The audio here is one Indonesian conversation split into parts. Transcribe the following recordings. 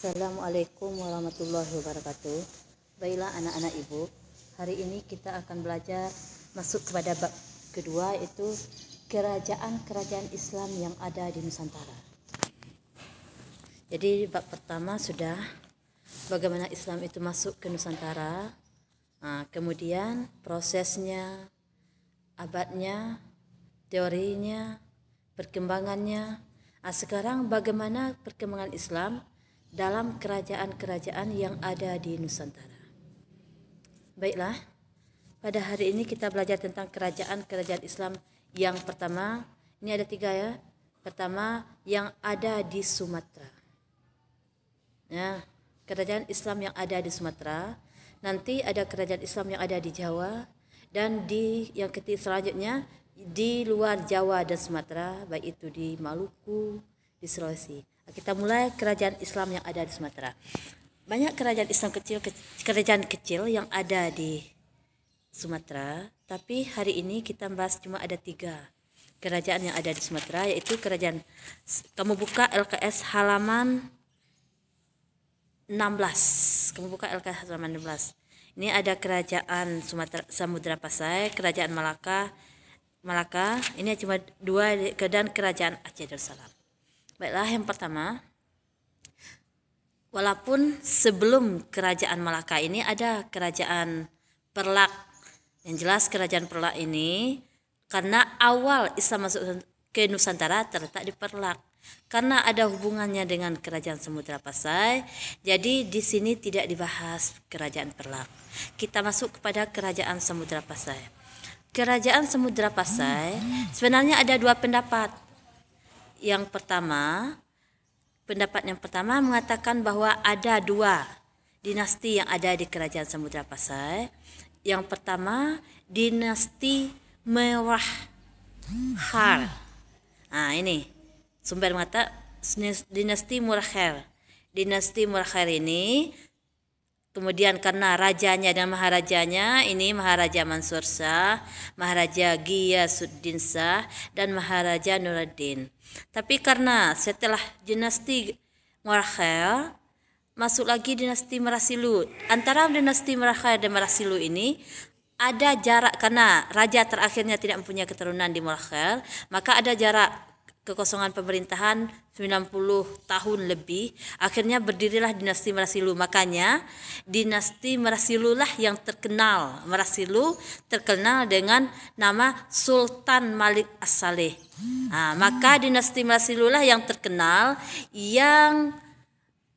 Assalamualaikum warahmatullahi wabarakatuh. Baiklah anak-anak ibu, hari ini kita akan belajar masuk kepada bab kedua, yaitu kerajaan-kerajaan Islam yang ada di Nusantara. Jadi bab pertama sudah bagaimana Islam itu masuk ke Nusantara, kemudian prosesnya, abadnya, teorinya, perkembangannya. Sekarang bagaimana perkembangan Islam dalam kerajaan-kerajaan yang ada di Nusantara. Baiklah, pada hari ini kita belajar tentang kerajaan-kerajaan Islam yang pertama. Ini ada 3 ya. Pertama, yang ada di Sumatera. Ya, kerajaan Islam yang ada di Sumatera. Nanti ada kerajaan Islam yang ada di Jawa, dan di yang ketiga selanjutnya di luar Jawa dan Sumatera, baik itu di Maluku, di Sulawesi. Kita mulai kerajaan Islam yang ada di Sumatera. Banyak kerajaan Islam kerajaan kecil yang ada di Sumatera, tapi hari ini kita bahas cuma ada 3 kerajaan yang ada di Sumatera, yaitu kerajaan, kamu buka LKS halaman 16. Kamu buka LKS halaman 16. Ini ada kerajaan Sumatera Samudra Pasai, kerajaan Malaka. Ini cuma 2, dan kerajaan Aceh Darussalam. Baiklah, yang pertama, walaupun sebelum kerajaan Malaka ini ada kerajaan Perlak. Yang jelas kerajaan Perlak ini karena awal Islam masuk ke Nusantara terletak di Perlak. Karena ada hubungannya dengan kerajaan Samudra Pasai, jadi di sini tidak dibahas kerajaan Perlak. Kita masuk kepada kerajaan Samudra Pasai. Kerajaan Samudra Pasai sebenarnya ada 2 pendapat. Pendapat yang pertama mengatakan bahwa ada 2 dinasti yang ada di kerajaan Samudra Pasai. Yang pertama, dinasti Murahkhar. Ini sumber mengatakan dinasti Murahkhar. Dinasti Murahkhar ini kemudian karena rajanya dan maharajanya, ini Maharaja Mansur Shah, Maharaja Ghiyasuddin Shah, dan Maharaja Nuruddin. Tapi karena setelah dinasti Murahkhar masuk lagi dinasti Marasilu. Antara dinasti Murahkhar dan Marasilu ini ada jarak, karena raja terakhirnya tidak mempunyai keturunan di Murahkhar, maka ada jarak kekosongan pemerintahan 90 tahun lebih. Akhirnya berdirilah dinasti Marasilu. Makanya dinasti Marasilu lah yang terkenal. Marasilu terkenal dengan nama Sultan Malik As-Saleh. Maka dinasti Marasilu lah yang terkenal yang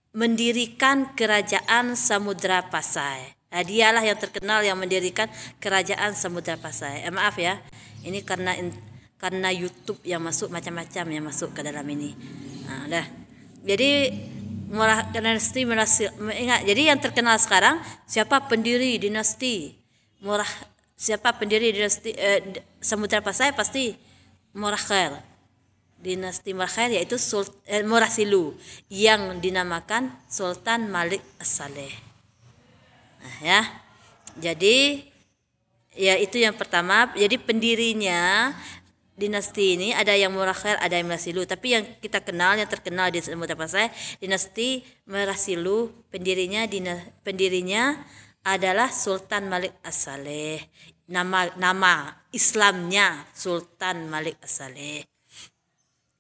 mendirikan kerajaan Samudra Pasai. Dialah yang terkenal yang mendirikan kerajaan Samudra Pasai. Maaf ya, ini karena YouTube yang masuk, macam-macam yang masuk ke dalam ini. Jadi dinasti ingat. Jadi yang terkenal sekarang siapa pendiri dinasti Samudra Pasai, pasti Murahkhar. Dinasti Murahkhar yaitu Marasilu yang dinamakan Sultan Malik As-Saleh. Jadi ya itu yang pertama. Jadi pendirinya dinasti ini ada yang Murahkhar, ada yang Marasilu. Tapi yang kita kenal, yang terkenal di Samudra Pasai, dinasti Marasilu. Pendirinya adalah Sultan Malik As-Saleh. Nama Islamnya Sultan Malik As-Saleh.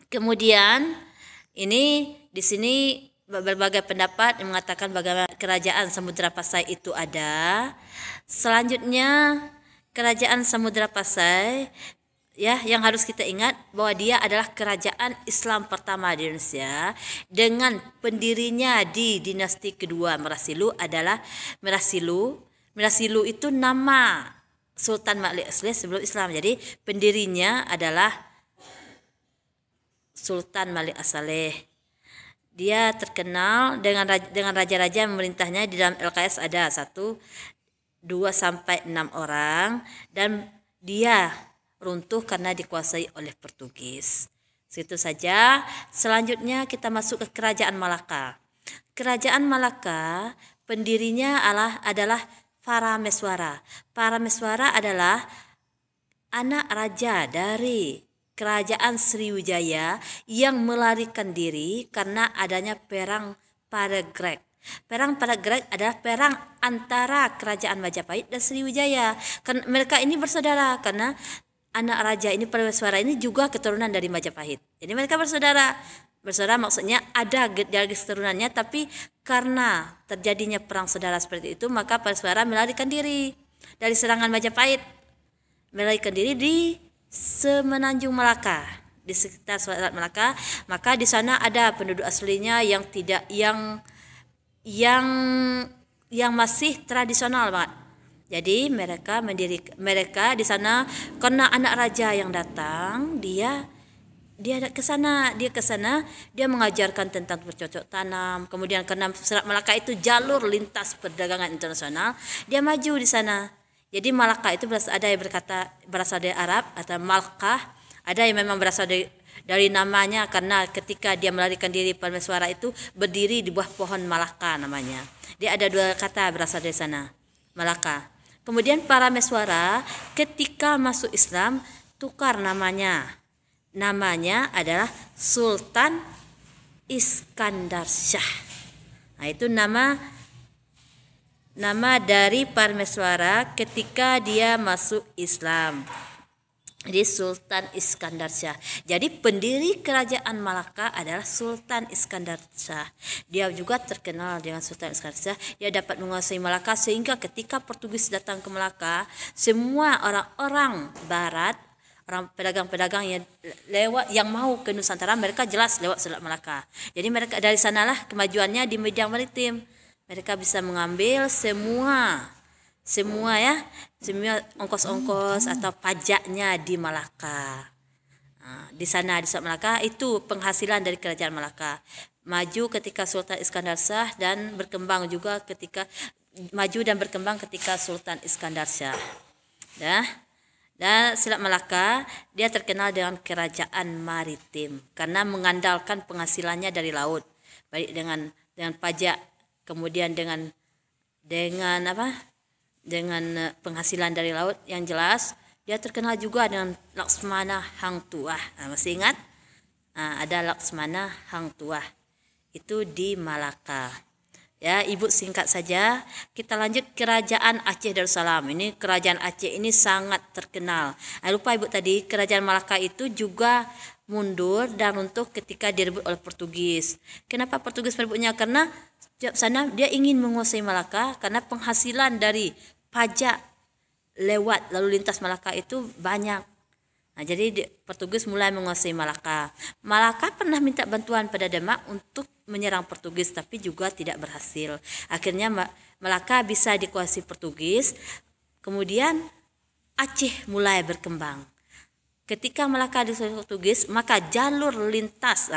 Kemudian ini di sini berbagai pendapat yang mengatakan bagaimana kerajaan Samudra Pasai itu ada. Selanjutnya kerajaan Samudra Pasai, ya, yang harus kita ingat bahwa dia adalah kerajaan Islam pertama di Indonesia, dengan pendirinya di dinasti kedua Marasilu adalah Marasilu. Marasilu itu nama Sultan Malik As-Saleh sebelum Islam. Jadi pendirinya adalah Sultan Malik As-Saleh. Dia terkenal dengan raja-raja memerintahnya. Di dalam LKS ada 1, 2 sampai 6 orang, dan dia runtuh karena dikuasai oleh Portugis. Situ saja. Selanjutnya kita masuk ke kerajaan Malaka. Kerajaan Malaka pendirinya adalah Parameswara. Parameswara adalah anak raja dari kerajaan Sriwijaya yang melarikan diri karena adanya perang Paregreg. Perang Paregreg adalah perang antara kerajaan Majapahit dan Sriwijaya. Karena mereka ini bersaudara, karena anak raja ini Parmeswara ini juga keturunan dari Majapahit. Jadi mereka bersaudara. Bersaudara maksudnya ada garis keturunannya, tapi karena terjadinya perang saudara seperti itu, maka Parmeswara melarikan diri dari serangan Majapahit. Melarikan diri di Semenanjung Melaka, di sekitar Selat Melaka. Maka di sana ada penduduk aslinya yang yang masih tradisional banget. Jadi mereka di sana, karena anak raja yang datang, dia ke sana, dia mengajarkan tentang bercocok tanam. Kemudian karena Selat Melaka itu jalur lintas perdagangan internasional, dia maju di sana. Jadi Malaka itu ada yang berasal dari Arab atau Malkah, ada yang memang berasal dari namanya, karena ketika dia melarikan diri Parmeswara itu berdiri di bawah pohon Malaka namanya. Dia ada 2 kata berasal dari sana, Malaka. Kemudian Parmeswara ketika masuk Islam tukar namanya. Namanya adalah Sultan Iskandar Shah. Nah, itu nama dari Parmeswara ketika dia masuk Islam. Jadi Sultan Iskandar Shah. Jadi pendiri kerajaan Malaka adalah Sultan Iskandar Shah. Dia juga terkenal dengan Sultan Iskandar Shah. Dia dapat menguasai Malaka sehingga ketika Portugis datang ke Malaka, semua orang-orang barat, orang pedagang-pedagang yang mau ke Nusantara, mereka jelas lewat Selat Malaka. Jadi mereka dari sanalah kemajuannya di bidang maritim. Mereka bisa mengambil semua ongkos-ongkos atau pajaknya di Malaka. Nah, di sana di Selat Malaka itu penghasilan dari kerajaan Malaka. Maju ketika Sultan Iskandar Shah dan berkembang ketika Sultan Iskandar Shah. Dan Selat Malaka dia terkenal dengan kerajaan maritim karena mengandalkan penghasilannya dari laut, baik dengan pajak, kemudian dengan penghasilan dari laut yang jelas. Dia terkenal juga dengan Laksmana Hang Tuah. Nah, masih ingat? Nah, ada Laksmana Hang Tuah. Itu di Malaka. Ya, Ibu singkat saja. Kita lanjut kerajaan Aceh Darussalam. Ini kerajaan Aceh ini sangat terkenal. Lupa Ibu tadi, kerajaan Malaka itu juga mundur dan runtuh ketika direbut oleh Portugis. Kenapa Portugis merebutnya? Karena sana dia ingin menguasai Malaka karena penghasilan dari pajak lewat lalu lintas Malaka itu banyak. Nah, jadi Portugis mulai menguasai Malaka. Malaka pernah minta bantuan pada Demak untuk menyerang Portugis, tapi juga tidak berhasil. Akhirnya Malaka bisa dikuasai Portugis. Kemudian Aceh mulai berkembang. Ketika Malaka dikuasai Portugis, maka jalur lintas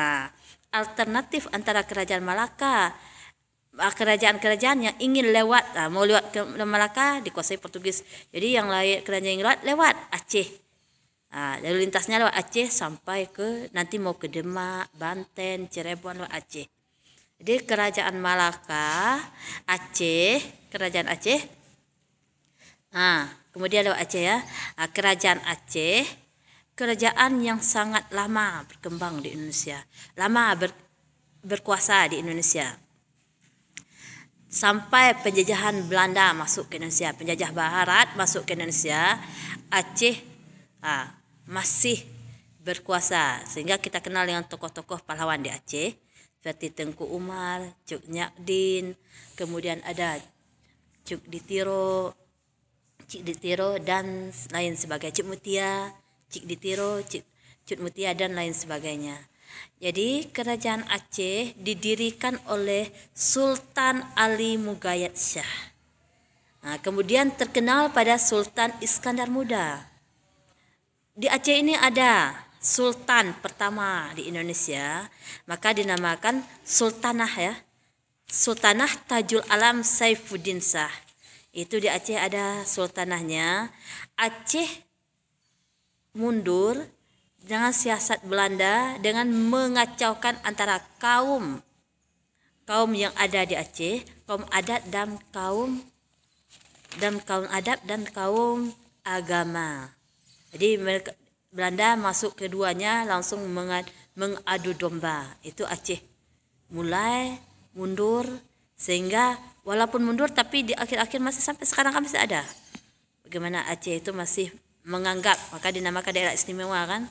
alternatif antara kerajaan Malaka, kerajaan-kerajaan yang ingin mau lewat ke Malaka dikuasai Portugis. Jadi yang lain kerajaan yang lewat Aceh. Lalu lintasnya lewat Aceh sampai ke nanti mau ke Demak, Banten, Cirebon, lewat Aceh. Jadi kerajaan Malaka, Aceh, kerajaan Aceh. Kemudian lewat Aceh ya. Kerajaan Aceh, kerajaan yang sangat lama berkembang di Indonesia, lama berkuasa di Indonesia. Sampai penjajahan Belanda masuk ke Indonesia, penjajah Barat masuk ke Indonesia, Aceh masih berkuasa, sehingga kita kenal dengan tokoh-tokoh pahlawan di Aceh seperti Tengku Umar, Cuk Nyakdin, kemudian ada Cuk Ditiro dan lain sebagainya, Cuk Mutia, Cik Ditiro, Cuk Mutia dan lain sebagainya. Jadi kerajaan Aceh didirikan oleh Sultan Ali Mugayyad Shah. Kemudian terkenal pada Sultan Iskandar Muda. Di Aceh ini ada sultan pertama di Indonesia, maka dinamakan Sultanah ya. Sultanah Tajul Alam Saifuddin Shah. Itu di Aceh ada sultanahnya. Aceh mundur dengan siasat Belanda dengan mengacaukan antara kaum yang ada di Aceh, kaum adat dan kaum agama. Jadi Belanda masuk keduanya langsung mengadu domba. Itu Aceh mulai mundur, sehingga walaupun mundur tapi di akhir-akhir masih sampai sekarang kan masih ada. Bagaimana Aceh itu masih menganggap, maka dinamakan daerah istimewa kan,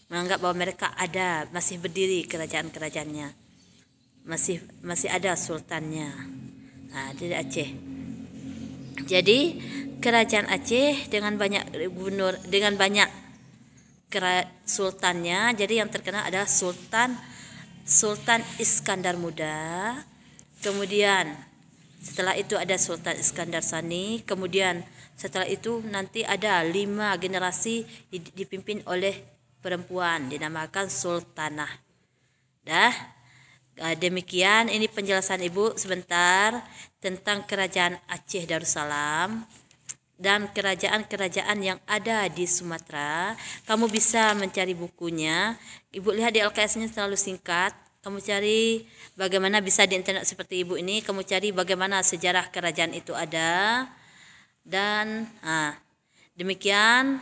menganggap bahwa mereka ada, masih berdiri kerajaan-kerajaannya, masih ada sultannya. Nah, dari Aceh. Jadi kerajaan Aceh dengan banyak gubernur, dengan banyak sultannya. Jadi yang terkenal adalah Sultan Iskandar Muda. Kemudian setelah itu ada Sultan Iskandar Sani. Kemudian setelah itu nanti ada 5 generasi dipimpin oleh perempuan, dinamakan sultanah. Demikian ini penjelasan Ibu sebentar tentang kerajaan Aceh Darussalam dan kerajaan-kerajaan yang ada di Sumatera. Kamu bisa mencari bukunya. Ibu lihat di LKS-nya terlalu singkat. Kamu cari bagaimana, bisa di internet seperti Ibu ini. Kamu cari bagaimana sejarah kerajaan itu ada. Dan demikian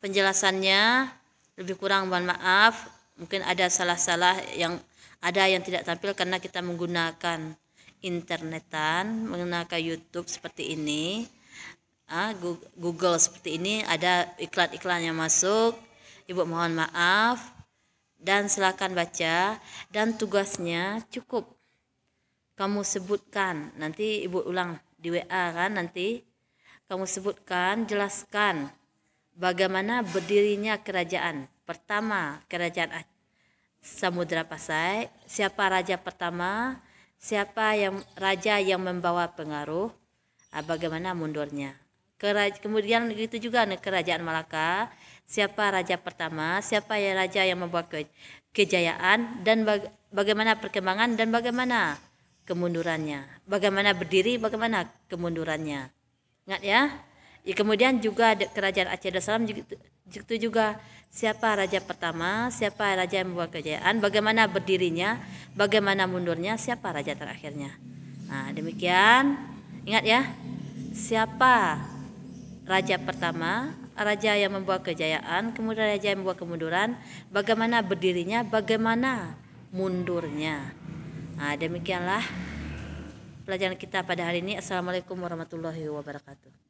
penjelasannya. Lebih kurang mohon maaf. Mungkin ada salah-salah yang tidak tampil karena kita menggunakan internetan, menggunakan YouTube seperti ini. Google seperti ini, ada iklan-iklan yang masuk. Ibu mohon maaf dan silakan baca, dan tugasnya cukup kamu sebutkan, nanti Ibu ulang di WA kan, nanti kamu sebutkan, jelaskan bagaimana berdirinya kerajaan pertama, kerajaan Samudra Pasai, siapa raja pertama, siapa raja yang membawa pengaruh, bagaimana mundurnya. Kemudian begitu juga kerajaan Malaka, siapa raja pertama, siapa raja yang membawa kejayaan, dan bagaimana perkembangan dan bagaimana kemundurannya. Bagaimana berdiri, bagaimana kemundurannya. Ingat ya. Kemudian juga kerajaan Aceh Darussalam itu juga siapa raja pertama, siapa raja yang membawa kejayaan, bagaimana berdirinya, bagaimana mundurnya, siapa raja terakhirnya. Nah, demikian. Ingat ya. Siapa raja pertama, raja yang membawa kejayaan, kemudian raja yang membawa kemunduran, bagaimana berdirinya, bagaimana mundurnya. Nah, demikianlah pelajaran kita pada hari ini. Assalamualaikum warahmatullahi wabarakatuh.